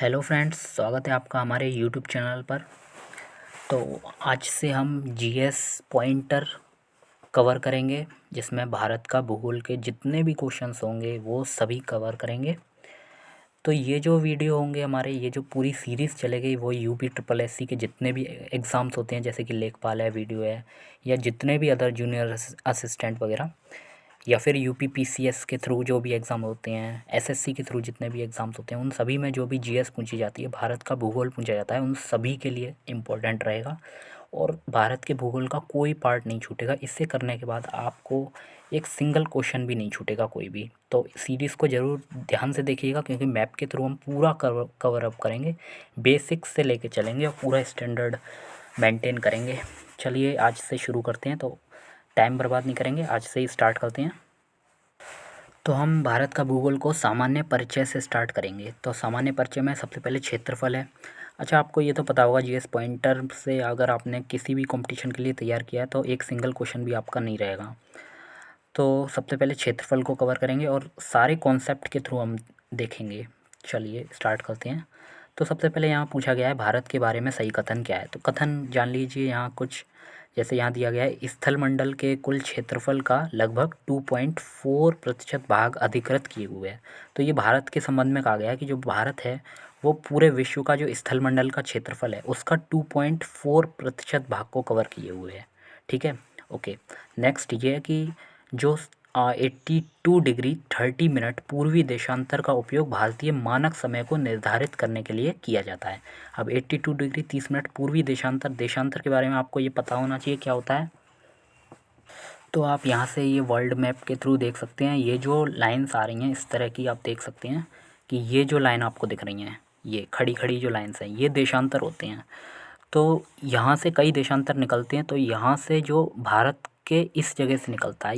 Hello friends, स्वागत है आपका हमारे यूट्यूब चैनल पर। तो आज से हम जीएस पॉइंटर कवर करेंगे, जिसमें भारत का भूगोल के जितने भी क्वेश्चंस होंगे वो सभी कवर करेंगे। तो ये जो वीडियो होंगे हमारे, ये जो पूरी सीरीज़ चलेगी वो यूपी ट्रिपल एससी के जितने भी एग्ज़ाम्स होते हैं, जैसे कि लेखपाल है, वीडियो है, या जितने भी अदर जूनियर असिस्टेंट वगैरह, या फिर यूपी पीसीएस के थ्रू जो भी एग्ज़ाम होते हैं, एसएससी के थ्रू जितने भी एग्ज़ाम्स होते हैं, उन सभी में जो भी जीएस पूछी जाती है, भारत का भूगोल पूछा जाता है, उन सभी के लिए इम्पोर्टेंट रहेगा। और भारत के भूगोल का कोई पार्ट नहीं छूटेगा। इससे करने के बाद आपको एक सिंगल क्वेश्चन भी नहीं छूटेगा कोई भी। तो सीरीज़ को ज़रूर ध्यान से देखिएगा, क्योंकि मैप के थ्रू हम पूरा कवर अप करेंगे, बेसिक्स से लेके चलेंगे और पूरा स्टैंडर्ड मेंटेन करेंगे। चलिए आज से शुरू करते हैं। तो टाइम बर्बाद नहीं करेंगे, आज से ही स्टार्ट करते हैं। तो हम भारत का भूगोल को सामान्य परिचय से स्टार्ट करेंगे। तो सामान्य परिचय में सबसे पहले क्षेत्रफल है। अच्छा, आपको ये तो पता होगा, जीएस पॉइंटर से अगर आपने किसी भी कंपटीशन के लिए तैयार किया है तो एक सिंगल क्वेश्चन भी आपका नहीं रहेगा। तो सबसे पहले क्षेत्रफल को कवर करेंगे और सारे कॉन्सेप्ट के थ्रू हम देखेंगे। चलिए स्टार्ट करते हैं। तो सबसे पहले यहाँ पूछा गया है भारत के बारे में सही कथन क्या है। तो कथन जान लीजिए यहाँ कुछ, जैसे यहाँ दिया गया है, स्थलमंडल के कुल क्षेत्रफल का लगभग 2.4% भाग अधिकृत किए हुए हैं। तो ये भारत के संबंध में कहा गया है कि जो भारत है वो पूरे विश्व का जो स्थलमंडल का क्षेत्रफल है उसका 2.4% भाग को कवर किए हुए है। ठीक है, ओके। नेक्स्ट ये है कि जो 82 डिग्री 30 मिनट पूर्वी देशांतर का उपयोग भारतीय मानक समय को निर्धारित करने के लिए किया जाता है। अब 82 डिग्री 30 मिनट पूर्वी देशांतर, देशांतर के बारे में आपको ये पता होना चाहिए क्या होता है। तो आप यहाँ से ये वर्ल्ड मैप के थ्रू देख सकते हैं। ये जो लाइंस आ रही हैं इस तरह की, आप देख सकते हैं कि ये जो लाइन आपको दिख रही हैं, ये खड़ी खड़ी जो लाइंस हैं, ये देशांतर होते हैं। तो यहाँ से कई देशांतर निकलते हैं। तो यहाँ से जो भारत के इस जगह से निकलता है,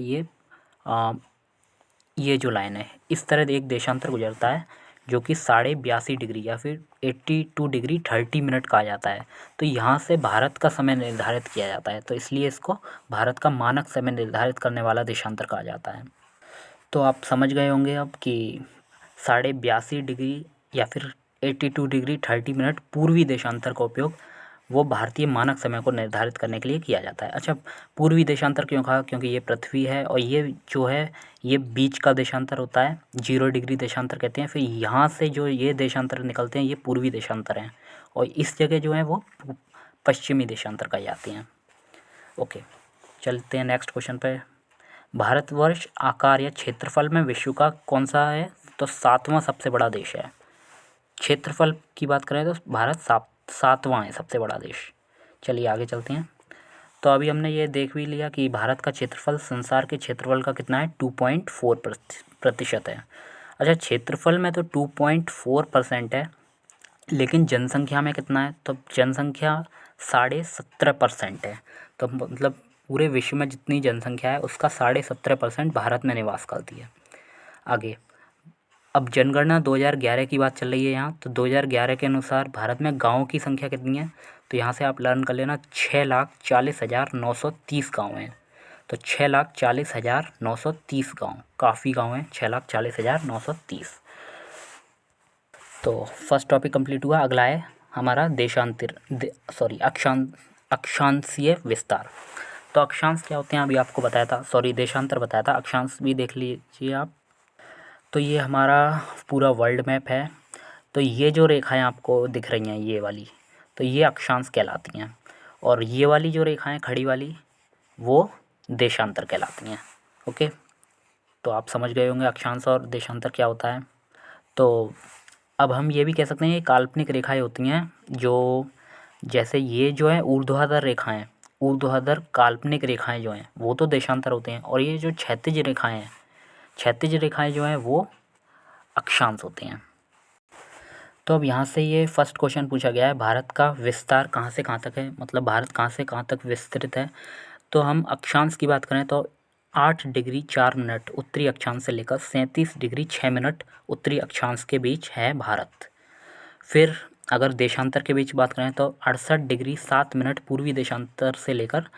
ये जो लाइन है, इस तरह एक देशांतर गुजरता है जो कि 82.5 डिग्री या फिर 82 डिग्री 30 मिनट कहा जाता है। तो यहाँ से भारत का समय निर्धारित किया जाता है, तो इसलिए इसको भारत का मानक समय निर्धारित करने वाला देशांतर कहा जाता है। तो आप समझ गए होंगे अब कि 82.5 डिग्री या फिर 82 डिग्री 30 मिनट पूर्वी देशांतर का उपयोग वो भारतीय मानक समय को निर्धारित करने के लिए किया जाता है। अच्छा, पूर्वी देशांतर क्यों कहा? क्योंकि ये पृथ्वी है और ये जो है ये बीच का देशांतर होता है, 0 डिग्री देशांतर कहते हैं। फिर यहाँ से जो ये देशांतर निकलते हैं ये पूर्वी देशांतर हैं, और इस जगह जो है वो पश्चिमी देशांतर कहे जाते हैं। ओके, चलते हैं नेक्स्ट क्वेश्चन पे। भारतवर्ष आकार या क्षेत्रफल में विश्व का कौन सा है? तो 7वां सबसे बड़ा देश है। क्षेत्रफल की बात करें तो भारत 7वां है सबसे बड़ा देश। चलिए आगे चलते हैं। तो अभी हमने ये देख भी लिया कि भारत का क्षेत्रफल संसार के क्षेत्रफल का कितना है, 2.4% है। अच्छा, क्षेत्रफल में तो 2.4% है, लेकिन जनसंख्या में कितना है? तो जनसंख्या 17.5% है। तो मतलब पूरे विश्व में जितनी जनसंख्या है उसका 17.5% भारत में निवास करती है। आगे, अब जनगणना 2011 की बात चल रही है यहाँ। तो 2011 के अनुसार भारत में गाँव की संख्या कितनी है? तो यहाँ से आप लर्न कर लेना, 6,40,930 गाँव हैं। तो 6,40,930 गाँव, काफ़ी गाँव हैं, 6,40,930। तो फर्स्ट टॉपिक कंप्लीट हुआ। अगला है हमारा अक्षांशीय विस्तार। तो अक्षांश क्या होते हैं अभी आपको बताया था, देशांतर बताया था, अक्षांश भी देख लीजिए आप। तो ये हमारा पूरा वर्ल्ड मैप है। तो ये जो रेखाएं आपको दिख रही हैं, ये वाली, तो ये अक्षांश कहलाती हैं, और ये वाली जो रेखाएं खड़ी वाली वो देशांतर कहलाती हैं। ओके, तो आप समझ गए होंगे अक्षांश और देशांतर क्या होता है। तो अब हम ये भी कह सकते हैं ये काल्पनिक रेखाएं होती हैं, जो जैसे ये जो है ऊर्ध्वाधर रेखाएं, ऊर्ध्वाधर काल्पनिक रेखाएं जो हैं वो तो देशांतर होते हैं, और ये जो क्षैतिज रेखाएं हैं, क्षैतिज रेखाएं जो हैं वो अक्षांश होते हैं। तो अब यहाँ से ये फर्स्ट क्वेश्चन पूछा गया है, भारत का विस्तार कहाँ से कहाँ तक है, मतलब भारत कहाँ से कहाँ तक विस्तृत है। तो हम अक्षांश की बात करें तो 8 डिग्री 4 मिनट उत्तरी अक्षांश से लेकर 37 डिग्री 6 मिनट उत्तरी अक्षांश के बीच है भारत। फिर अगर देशांतर के बीच बात करें तो 68 डिग्री 7 मिनट पूर्वी देशांतर से लेकर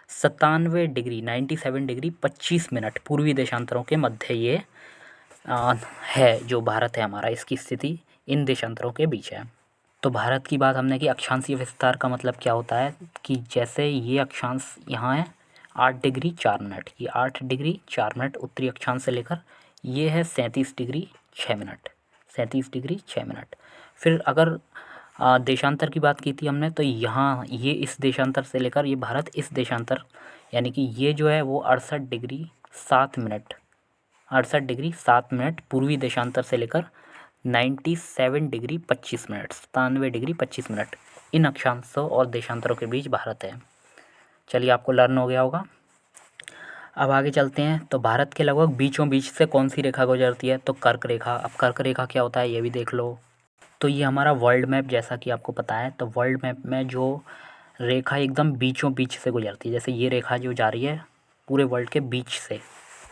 97 डिग्री 25 मिनट पूर्वी देशांतरों के मध्य ये है जो भारत है हमारा, इसकी स्थिति इन देशांतरों के बीच है। तो भारत की बात हमने की, अक्षांशीय विस्तार का मतलब क्या होता है कि जैसे ये अक्षांश यहाँ है 8 डिग्री 4 मिनट, ये 8 डिग्री 4 मिनट उत्तरी अक्षांश से लेकर ये है 37 डिग्री 6 मिनट, 37 डिग्री 6 मिनट। फिर अगर देशांतर की बात की थी हमने, तो यहाँ ये इस देशांतर से लेकर ये भारत इस देशांतर, यानी कि ये जो है वो 68 डिग्री 7 मिनट, 68 डिग्री 7 मिनट पूर्वी देशांतर से लेकर 97 डिग्री 25 मिनट, 97 डिग्री 25 मिनट इन अक्षांशों और देशांतरों के बीच भारत है। चलिए, आपको लर्न हो गया होगा। अब आगे चलते हैं। तो भारत के लगभग बीचों बीच से कौन सी रेखा गुजरती है? तो कर्क रेखा। अब कर्क रेखा क्या होता है ये भी देख लो। तो ये हमारा वर्ल्ड मैप, जैसा कि आपको पता है, तो वर्ल्ड मैप में जो रेखा एकदम बीचों बीच से गुजरती है, जैसे ये रेखा जो जा रही है पूरे वर्ल्ड के बीच से,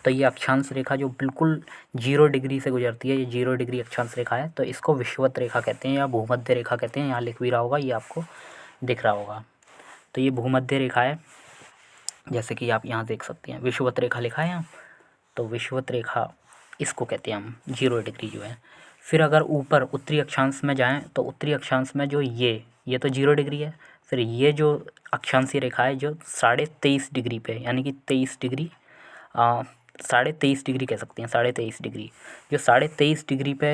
तो ये अक्षांश रेखा जो बिल्कुल 0 डिग्री से गुजरती है, ये 0 डिग्री अक्षांश रेखा है, तो इसको विषुवत रेखा कहते हैं या भूमध्य रेखा कहते हैं। यहाँ लिख भी रहा होगा, ये आपको दिख रहा होगा। तो ये भूमध्य रेखा है, जैसे कि आप यहाँ देख सकते हैं विषुवत रेखा लिखा है यहाँ, तो विषुवत रेखा इसको कहते हैं हम, 0 डिग्री जो है। फिर अगर ऊपर उत्तरी अक्षांश में जाएँ, तो उत्तरी अक्षांश में जो ये तो 0 डिग्री है। फिर ये जो अक्षांशीय रेखा है जो 23.5 डिग्री पे, यानी कि 23 डिग्री 23.5 डिग्री कह सकते हैं, 23.5 डिग्री, जो 23.5 डिग्री पे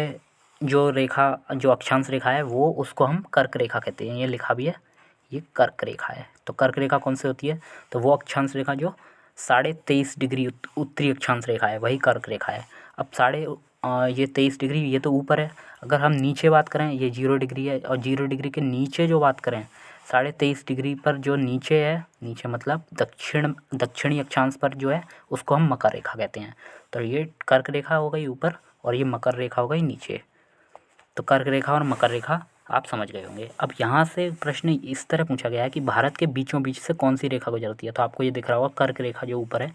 जो रेखा, जो अक्षांश रेखा है, वो उसको हम कर्क रेखा कहते हैं। ये लिखा भी है, ये कर्क रेखा है। तो कर्क रेखा कौन सी होती है? तो वो अक्षांश रेखा जो 23.5 डिग्री उत्तरी अक्षांश रेखा है, वही कर्क रेखा है। अब ये 23 डिग्री ये तो ऊपर है। अगर हम नीचे बात करें, ये 0 डिग्री है, और 0 डिग्री के नीचे जो बात करें, 23.5 डिग्री पर जो नीचे है, नीचे मतलब दक्षिणी अक्षांश पर जो है, उसको हम मकर रेखा कहते हैं। तो ये कर्क रेखा हो गई ऊपर, और ये मकर रेखा हो गई नीचे। तो कर्क रेखा और मकर रेखा आप समझ गए होंगे। अब यहाँ से प्रश्न इस तरह पूछा गया है कि भारत के बीचों बीच से कौन सी रेखा गुजरती है? तो आपको ये दिख रहा होगा, कर्क रेखा जो ऊपर है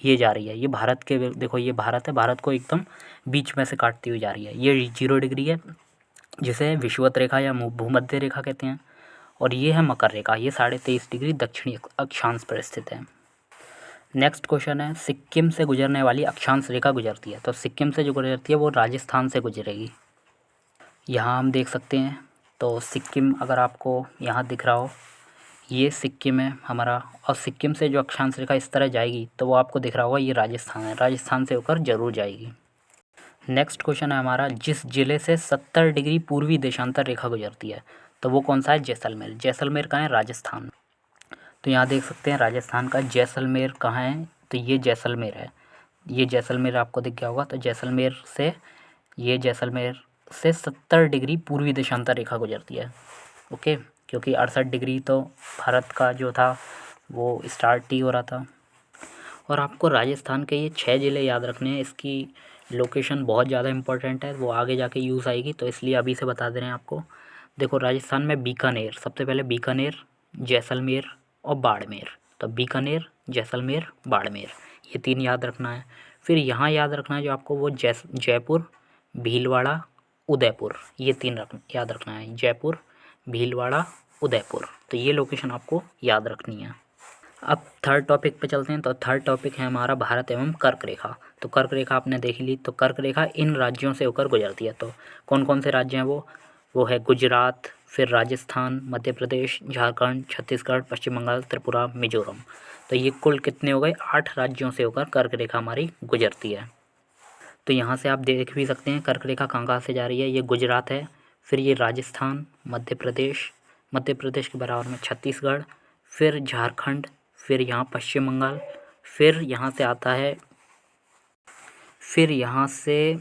ये जा रही है, ये भारत के, देखो ये भारत है, भारत को एकदम बीच में से काटती हुई जा रही है। ये 0 डिग्री है, जिसे विषुवत रेखा या भूमध्य रेखा कहते हैं। और ये है मकर रेखा, ये 23.5 डिग्री दक्षिणी अक्षांश पर स्थित है। नेक्स्ट क्वेश्चन है, सिक्किम से गुजरने वाली अक्षांश रेखा गुजरती है। तो सिक्किम से जो गुजरती है वो राजस्थान से गुजरेगी। यहाँ हम देख सकते हैं, तो सिक्किम अगर आपको यहाँ दिख रहा हो, ये सिक्किम है हमारा, और सिक्किम से जो अक्षांश रेखा इस तरह जाएगी, तो वो आपको दिख रहा होगा, ये राजस्थान है, राजस्थान से होकर जरूर जाएगी। नेक्स्ट क्वेश्चन है हमारा, जिस जिले से 70 डिग्री पूर्वी देशांतर रेखा गुजरती है, तो वो कौन सा है? जैसलमेर। जैसलमेर कहाँ है? राजस्थान। तो यहाँ देख सकते हैं राजस्थान का जैसलमेर कहाँ है, तो ये जैसलमेर है, ये जैसलमेर आपको दिख गया होगा। तो जैसलमेर से, ये जैसलमेर से 70 डिग्री पूर्वी देशांतर रेखा गुजरती है। ओके, क्योंकि 68 डिग्री तो भारत का जो था वो स्टार्ट ही हो रहा था। और आपको राजस्थान के ये 6 ज़िले याद रखने हैं, इसकी लोकेशन बहुत ज़्यादा इंपॉर्टेंट है, वो आगे जाके यूज़ आएगी, तो इसलिए अभी से बता दे रहे हैं आपको। देखो, राजस्थान में बीकानेर, सबसे पहले बीकानेर, जैसलमेर और बाड़मेर। तो बीकानेर, जैसलमेर, बाड़मेर, ये 3 याद रखना है। फिर यहाँ याद रखना है जो आपको, वो जयपुर, भीलवाड़ा, उदयपुर, ये 3 याद रखना है, जयपुर, भीलवाड़ा, उदयपुर। तो ये लोकेशन आपको याद रखनी है। अब थर्ड टॉपिक पे चलते हैं। तो थर्ड टॉपिक है हमारा भारत एवं कर्क रेखा। तो कर्क रेखा आपने देख ली। तो कर्क रेखा इन राज्यों से होकर गुजरती है। तो कौन कौन से राज्य हैं वो है गुजरात, फिर राजस्थान, मध्य प्रदेश, झारखंड, छत्तीसगढ़, पश्चिम बंगाल, त्रिपुरा, मिजोरम। तो ये कुल कितने हो गए? 8 राज्यों से होकर कर्क रेखा हमारी गुजरती है। तो यहाँ से आप देख भी सकते हैं कर्क रेखा कहाँ कहाँ से जा रही है। ये गुजरात है, फिर ये राजस्थान, मध्य प्रदेश के बराबर में छत्तीसगढ़, फिर झारखंड, फिर यहाँ पश्चिम बंगाल, फिर यहाँ से आता है, फिर यहाँ से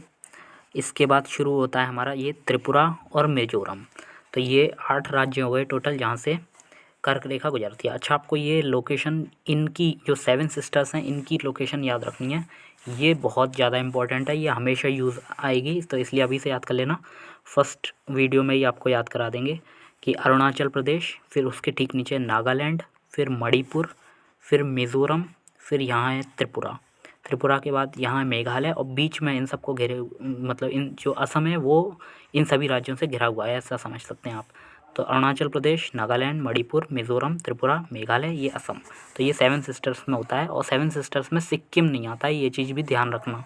इसके बाद शुरू होता है हमारा ये त्रिपुरा और मिजोरम। तो ये 8 राज्य हो गए टोटल जहाँ से कर्क रेखा गुजरती है। अच्छा, आपको ये लोकेशन, इनकी जो 7 सिस्टर्स हैं, इनकी लोकेशन याद रखनी है। ये बहुत ज़्यादा इंपॉर्टेंट है, ये हमेशा यूज़ आएगी, तो इसलिए अभी से याद कर लेना। फर्स्ट वीडियो में ही आपको याद करा देंगे कि अरुणाचल प्रदेश, फिर उसके ठीक नीचे नागालैंड, फिर मणिपुर, फिर मिज़ोरम, फिर यहाँ है त्रिपुरा। त्रिपुरा के बाद यहाँ है मेघालय, और बीच में इन सबको घेरे, मतलब इन जो असम है वो इन सभी राज्यों से घिरा हुआ है, ऐसा समझ सकते हैं आप। तो अरुणाचल प्रदेश, नागालैंड, मणिपुर, मिज़ोरम, त्रिपुरा, मेघालय, ये असम। तो ये 7 सिस्टर्स में होता है, और 7 सिस्टर्स में सिक्किम नहीं आता है, ये चीज़ भी ध्यान रखना।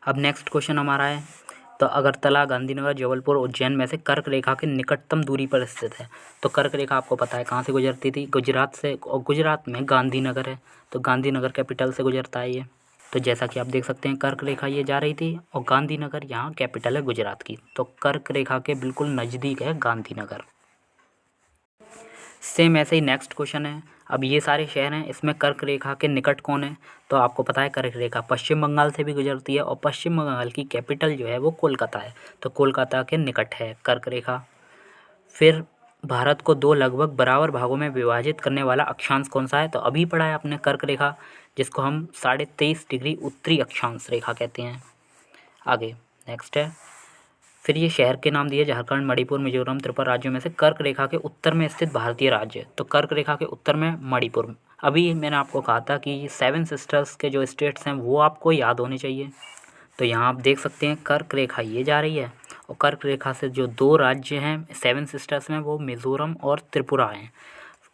अब नेक्स्ट क्वेश्चन हमारा है तो अगरतला, गांधीनगर, जबलपुर, उज्जैन में से कर्क रेखा के निकटतम दूरी पर स्थित है। तो कर्क रेखा आपको पता है कहाँ से गुजरती थी, गुजरात से, और गुजरात में गांधीनगर है, तो गांधीनगर कैपिटल से गुजरता है ये। तो जैसा कि आप देख सकते हैं कर्क रेखा ये जा रही थी और गांधीनगर यहाँ कैपिटल है गुजरात की, तो कर्क रेखा के बिल्कुल नज़दीक है गांधीनगर। सेम ऐसे ही नेक्स्ट क्वेश्चन है। अब ये सारे शहर हैं, इसमें कर्क रेखा के निकट कौन है? तो आपको पता है कर्क रेखा पश्चिम बंगाल से भी गुजरती है और पश्चिम बंगाल की कैपिटल जो है वो कोलकाता है, तो कोलकाता के निकट है कर्क रेखा। फिर भारत को दो लगभग बराबर भागों में विभाजित करने वाला अक्षांश कौन सा है? तो अभी पढ़ा है आपने कर्क रेखा, जिसको हम 23.5 डिग्री उत्तरी अक्षांश रेखा कहते हैं। आगे नेक्स्ट है, फिर ये शहर के नाम दिए झारखंड, मणिपुर, मिजोरम, त्रिपुरा राज्यों में से कर्क रेखा के उत्तर में स्थित भारतीय राज्य। तो कर्क रेखा के उत्तर में मणिपुर। अभी मैंने आपको कहा था कि 7 सिस्टर्स के जो स्टेट्स हैं वो आपको याद होने चाहिए। तो यहाँ आप देख सकते हैं कर्क रेखा ये जा रही है और कर्क रेखा से जो 2 राज्य हैं 7 सिस्टर्स में वो मिज़ोरम और त्रिपुरा हैं,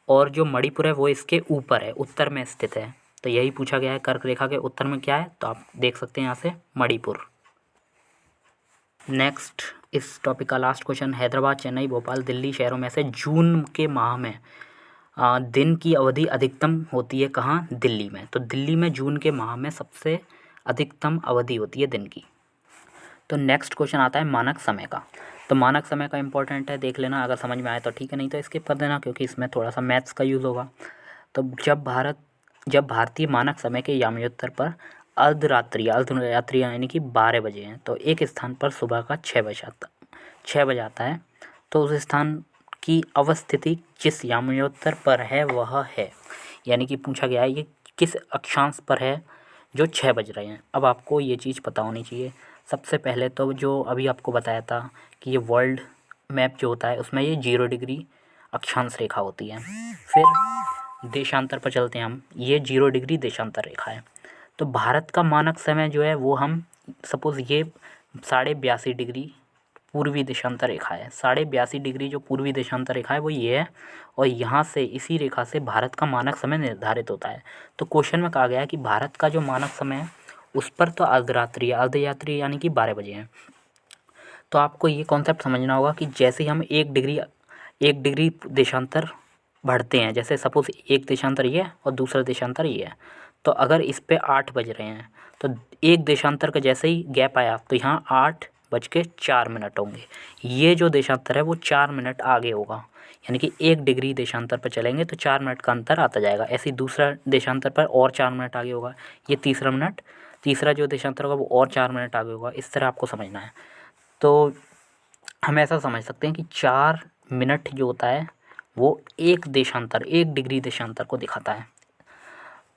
और जो मणिपुर है वो इसके ऊपर है, उत्तर में स्थित है। तो यही पूछा गया है कर्क रेखा के उत्तर में क्या है, तो आप देख सकते हैं यहाँ से मणिपुर। नेक्स्ट इस टॉपिक का लास्ट क्वेश्चन, हैदराबाद, चेन्नई, भोपाल, दिल्ली शहरों में से जून के माह में दिन की अवधि अधिकतम होती है कहाँ? दिल्ली में। तो दिल्ली में जून के माह में सबसे अधिकतम अवधि होती है दिन की। तो नेक्स्ट क्वेश्चन आता है मानक समय का। तो मानक समय का इंपॉर्टेंट है, देख लेना, अगर समझ में आए तो ठीक है, नहीं तो स्किप कर देना क्योंकि इसमें थोड़ा सा मैथ्स का यूज़ होगा। तो जब भारतीय मानक समय के याम्योत्तर पर अर्धरात्रि यानी कि 12 बजे हैं, तो एक स्थान पर सुबह का 6 बजे आता है, तो उस स्थान की अवस्थिति जिस याम्योत्तर पर है वह है, यानी कि पूछा गया है ये किस अक्षांश पर है जो 6 बज रहे हैं। अब आपको ये चीज़ पता होनी चाहिए। सबसे पहले तो जो अभी आपको बताया था कि ये वर्ल्ड मैप जो होता है उसमें ये 0 डिग्री अक्षांश रेखा होती है। फिर देशांतर पर चलते हैं हम, ये 0 डिग्री देशांतर रेखा है। तो भारत का मानक समय जो है वो हम सपोज़ ये 82.5 डिग्री पूर्वी देशांतर रेखा है, 82.5 डिग्री जो पूर्वी देशांतर रेखा है वो ये है, और यहाँ से इसी रेखा से भारत का मानक समय निर्धारित होता है। तो क्वेश्चन में कहा गया है कि भारत का जो मानक समय है उस पर तो अर्धयात्री यानी कि 12 बजे हैं। तो आपको ये कॉन्सेप्ट समझना होगा कि जैसे ही हम 1 डिग्री देशांतर बढ़ते हैं, जैसे सपोज़ एक देशांतर ये है और दूसरा देशांतर ये है, तो अगर इस पे 8 बज रहे हैं तो एक देशांतर का जैसे ही गैप आया तो यहाँ 8:04 होंगे। ये जो देशांतर है वो 4 मिनट आगे होगा, यानी कि 1 डिग्री देशांतर पर चलेंगे तो 4 मिनट का अंतर आता जाएगा। ऐसे ही दूसरा देशांतर पर और 4 मिनट आगे होगा, ये तीसरा जो देशांतर होगा वो और 4 मिनट आगे होगा। इस तरह आपको समझना है। तो हम ऐसा समझ सकते हैं कि 4 मिनट जो होता है वो 1 डिग्री देशांतर को दिखाता है।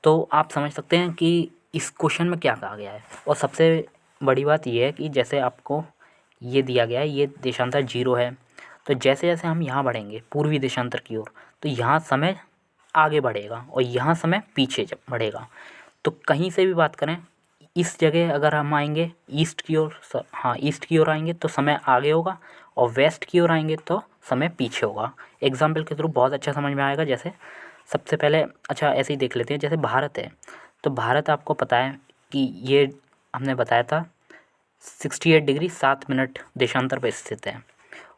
तो आप समझ सकते हैं कि इस क्वेश्चन में क्या कहा गया है। और सबसे बड़ी बात ये है कि जैसे आपको ये दिया गया है, ये देशांतर 0 है, तो जैसे जैसे हम यहाँ बढ़ेंगे पूर्वी देशांतर की ओर, तो यहाँ समय आगे बढ़ेगा और यहाँ समय पीछे जब बढ़ेगा। तो कहीं से भी बात करें, इस जगह अगर हम आएंगे ईस्ट की ओर आएंगे तो समय आगे होगा, और वेस्ट की ओर आएंगे तो समय पीछे होगा। एग्जाम्पल के थ्रू बहुत अच्छा समझ में आएगा। जैसे सबसे पहले अच्छा ऐसे ही देख लेते हैं, जैसे भारत है, तो भारत आपको पता है कि ये हमने बताया था 68 डिग्री 7 मिनट देशांतर पर स्थित है,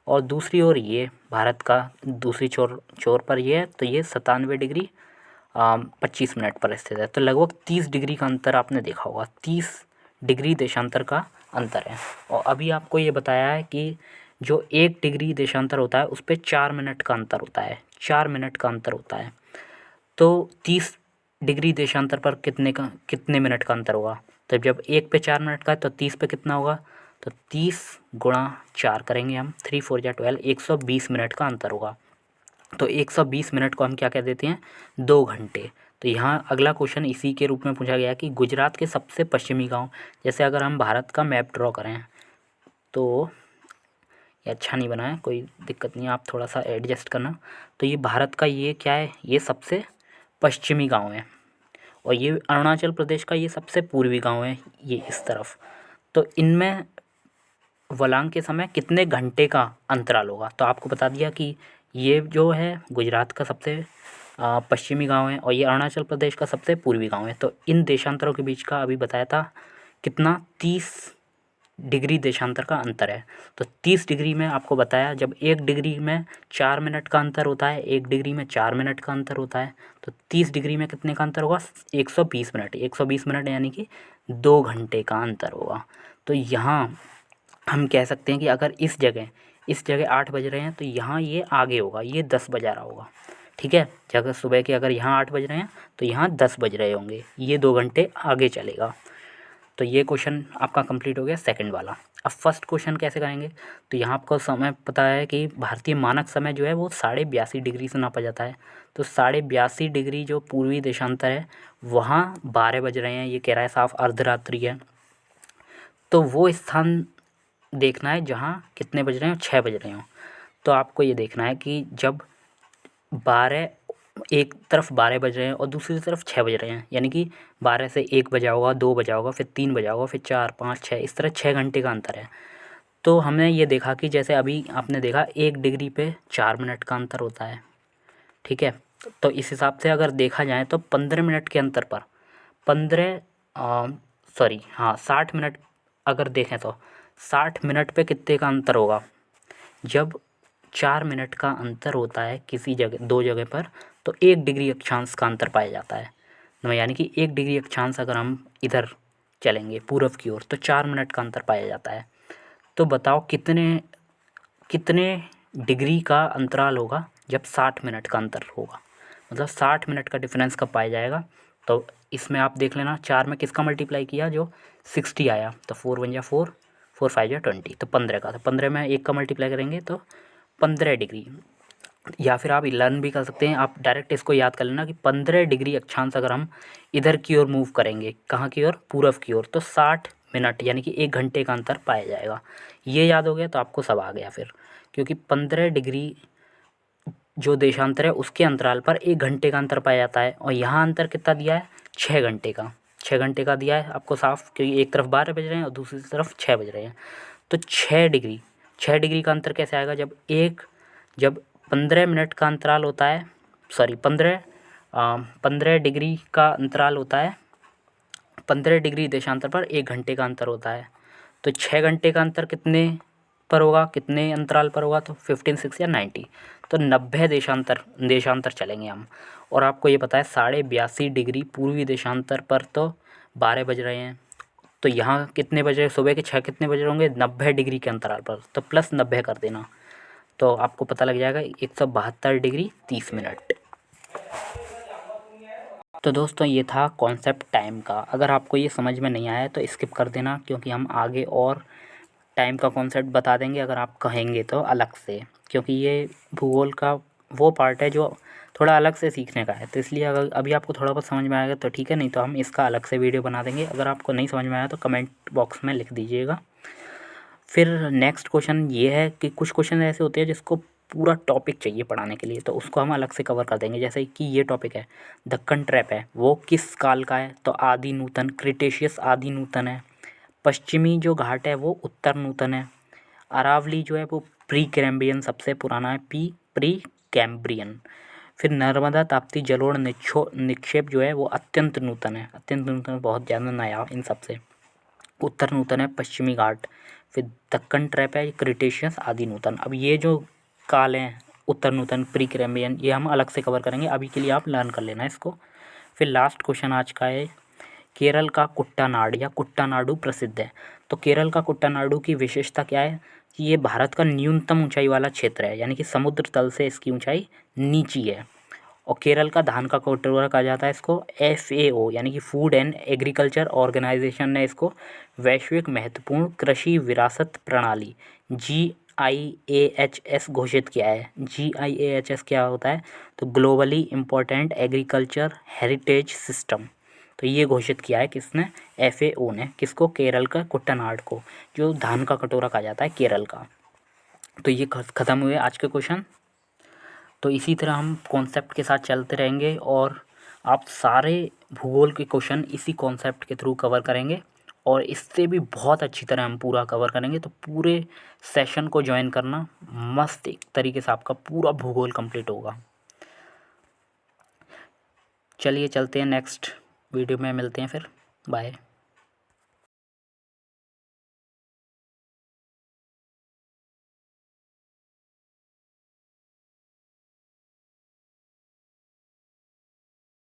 और दूसरी ओर ये भारत का दूसरी छोर पर ये है, तो ये 97 डिग्री 25 मिनट पर स्थित है। तो लगभग 30 डिग्री का अंतर आपने देखा होगा, 30 डिग्री देशांतर का अंतर है। और अभी आपको ये बताया है कि जो 1 डिग्री देशांतर होता है उस पर 4 मिनट का अंतर होता है, 4 मिनट का अंतर होता है। तो 30 डिग्री देशांतर पर कितने मिनट का अंतर होगा? तो जब 1 पे 4 मिनट का है तो 30 पे कितना होगा? तो 30 गुणा 4 करेंगे हम, 3 4 जा 12, 120 मिनट का अंतर होगा। तो 120 मिनट को हम क्या कह देते हैं? 2 घंटे। तो यहाँ अगला क्वेश्चन इसी के रूप में पूछा गया कि गुजरात के सबसे पश्चिमी गांव, जैसे अगर हम भारत का मैप ड्रॉ करें तो ये अच्छा नहीं बना है, कोई दिक्कत नहीं है, आप थोड़ा सा एडजस्ट करना। तो ये भारत का ये क्या है? ये सबसे पश्चिमी गांव है, और ये अरुणाचल प्रदेश का ये सबसे पूर्वी गांव है, ये इस तरफ। तो इनमें वलांग के समय कितने घंटे का अंतराल होगा? तो आपको बता दिया कि ये जो है गुजरात का सबसे पश्चिमी गांव है और ये अरुणाचल प्रदेश का सबसे पूर्वी गांव है। तो इन देशांतरों के बीच का अभी बताया था कितना, 30 डिग्री देशांतर का अंतर है। तो 30 डिग्री में आपको बताया, जब 1 डिग्री में 4 मिनट का अंतर होता है, 1 डिग्री में 4 मिनट का अंतर होता है, तो 30 डिग्री में कितने का अंतर होगा? 120 मिनट। 120 मिनट यानी कि 2 घंटे का अंतर होगा। तो यहाँ हम कह सकते हैं कि अगर इस जगह 8 बज रहे हैं तो यहाँ ये आगे होगा, ये 10 बजा रहा होगा। ठीक है, अगर सुबह के अगर यहाँ 8 बज रहे हैं तो यहाँ 10 बज रहे होंगे, ये 2 घंटे आगे चलेगा। तो ये क्वेश्चन आपका कंप्लीट हो गया सेकंड वाला। अब फर्स्ट क्वेश्चन कैसे करेंगे? तो यहाँ आपको समय पता है कि भारतीय मानक समय जो है वो 82.5 डिग्री से नापा जाता है। तो 82.5 डिग्री जो पूर्वी देशांतर है वहाँ 12 बज रहे हैं, ये कह रहा है साफ अर्धरात्रि है। तो वो स्थान देखना है जहाँ कितने बज रहे हो, 6 बज रहे हो। तो आपको ये देखना है कि जब 12 एक तरफ 12 बज रहे हैं और दूसरी तरफ 6 बज रहे हैं, यानी कि 12 से 1 बजा होगा, 2 बजा होगा, फिर 3 बजा होगा, फिर 4, 5, 6, इस तरह 6 घंटे का अंतर है। तो हमने ये देखा कि जैसे अभी आपने देखा 1 डिग्री पे 4 मिनट का अंतर होता है। ठीक है, तो इस हिसाब से अगर देखा जाए तो 15 मिनट के अंतर पर 60 मिनट अगर देखें तो 60 मिनट पे कितने का अंतर होगा? जब 4 मिनट का अंतर होता है किसी जगह, 2 जगह पर, तो 1 डिग्री अक्षांश का अंतर पाया जाता है। यानी कि 1 डिग्री अक्षांश अगर हम इधर चलेंगे पूर्व की ओर तो 4 मिनट का अंतर पाया जाता है। तो बताओ कितने कितने डिग्री का अंतराल होगा जब 60 मिनट का अंतर होगा, मतलब 60 मिनट का डिफरेंस कब पाया जाएगा? तो इसमें आप देख लेना, 4 में किसका मल्टीप्लाई किया जो 60 आया, तो 4 वन जा 4, 4 5 जा 20, तो 15 का। तो 15 में 1 का मल्टीप्लाई करेंगे तो 15 डिग्री। या फिर आप लर्न भी कर सकते हैं, आप डायरेक्ट इसको याद कर लेना कि 15 डिग्री अक्षांश अगर हम इधर की ओर मूव करेंगे, कहाँ की ओर? पूर्व की ओर, तो 60 मिनट यानी कि 1 घंटे का अंतर पाया जाएगा। ये याद हो गया तो आपको सब आ गया फिर, क्योंकि 15 डिग्री जो देशांतर है उसके अंतराल पर 1 घंटे का अंतर पाया जाता है। और यहाँ अंतर कितना दिया है? 6 घंटे का। 6 घंटे का दिया है आपको साफ, क्योंकि एक तरफ 12 बज रहे हैं और दूसरी तरफ 6 बज रहे हैं। तो 6 डिग्री का अंतर कैसे आएगा? जब 15 मिनट का अंतराल होता है, 15 डिग्री का अंतराल होता है, 15 डिग्री देशांतर पर 1 घंटे का अंतर होता है। तो 6 घंटे का अंतर कितने पर होगा, कितने अंतराल पर होगा? तो 15, 6 या 90, तो 90 देशांतर चलेंगे हम। और आपको ये पता है 82.5 डिग्री पूर्वी देशांतर पर तो 12 बज रहे हैं, तो यहाँ कितने बज रहे? सुबह के 6 कितने बज रहे होंगे? 90 डिग्री के अंतराल पर, तो प्लस 90 कर देना, तो आपको पता लग जाएगा 172 डिग्री 30 मिनट। तो दोस्तों ये था कॉन्सेप्ट टाइम का। अगर आपको ये समझ में नहीं आया तो स्किप कर देना, क्योंकि हम आगे और टाइम का कॉन्सेप्ट बता देंगे अगर आप कहेंगे तो अलग से, क्योंकि ये भूगोल का वो पार्ट है जो थोड़ा अलग से सीखने का है। तो इसलिए अगर अभी आपको थोड़ा बहुत समझ में आएगा तो ठीक है, नहीं तो हम इसका अलग से वीडियो बना देंगे। अगर आपको नहीं समझ में आया तो कमेंट बॉक्स में लिख दीजिएगा। फिर नेक्स्ट क्वेश्चन ये है कि कुछ क्वेश्चन ऐसे होते हैं जिसको पूरा टॉपिक चाहिए पढ़ाने के लिए, तो उसको हम अलग से कवर कर देंगे। जैसे कि ये टॉपिक है दक्कन ट्रैप है, वो किस काल का है? तो आदि नूतन, क्रिटेशियस आदि नूतन है। पश्चिमी जो घाट है वो उत्तर नूतन है। अरावली जो है वो प्री कैम्ब्रियन सबसे पुराना है, प्री कैम्ब्रियन। फिर नर्मदा ताप्ती जलोढ़ निक्षेप जो है वो अत्यंत नूतन है, अत्यंत नूतन, बहुत ज़्यादा नया इन सबसे। उत्तर नूतन है पश्चिमी घाट। फिर दक्कन ट्रैप है क्रिटेशियस आदि नूतन। अब ये जो काल हैं उत्तर नूतन, प्री कैम्ब्रियन, ये हम अलग से कवर करेंगे, अभी के लिए आप लर्न कर लेना इसको। फिर लास्ट क्वेश्चन आज का है केरल का कुट्टानाड या कुट्टानाडु प्रसिद्ध है। तो केरल का कुट्टानाडु की विशेषता क्या है कि ये भारत का न्यूनतम ऊंचाई वाला क्षेत्र है, यानी कि समुद्र तल से इसकी ऊंचाई नीची है। और केरल का धान का कटोरा कहा जाता है इसको। FAO यानी कि फूड एंड एग्रीकल्चर ऑर्गेनाइजेशन ने इसको वैश्विक महत्वपूर्ण कृषि विरासत प्रणाली GIAHS घोषित किया है। GIAHS क्या होता है? तो globally important agriculture heritage system. तो ये घोषित किया है किसने? FAO ने। किसको? केरल का कुट्टानाड को, जो धान का कटोरा कहा जाता है केरल का। तो ये ख़त्म हुए आज के क्वेश्चन। तो इसी तरह हम कॉन्सेप्ट के साथ चलते रहेंगे और आप सारे भूगोल के क्वेश्चन इसी कॉन्सेप्ट के थ्रू कवर करेंगे, और इससे भी बहुत अच्छी तरह हम पूरा कवर करेंगे। तो पूरे सेशन को ज्वाइन करना, मस्त एक तरीके से आपका पूरा भूगोल कंप्लीट होगा। चलिए चलते हैं, नेक्स्ट वीडियो में मिलते हैं फिर, बाय।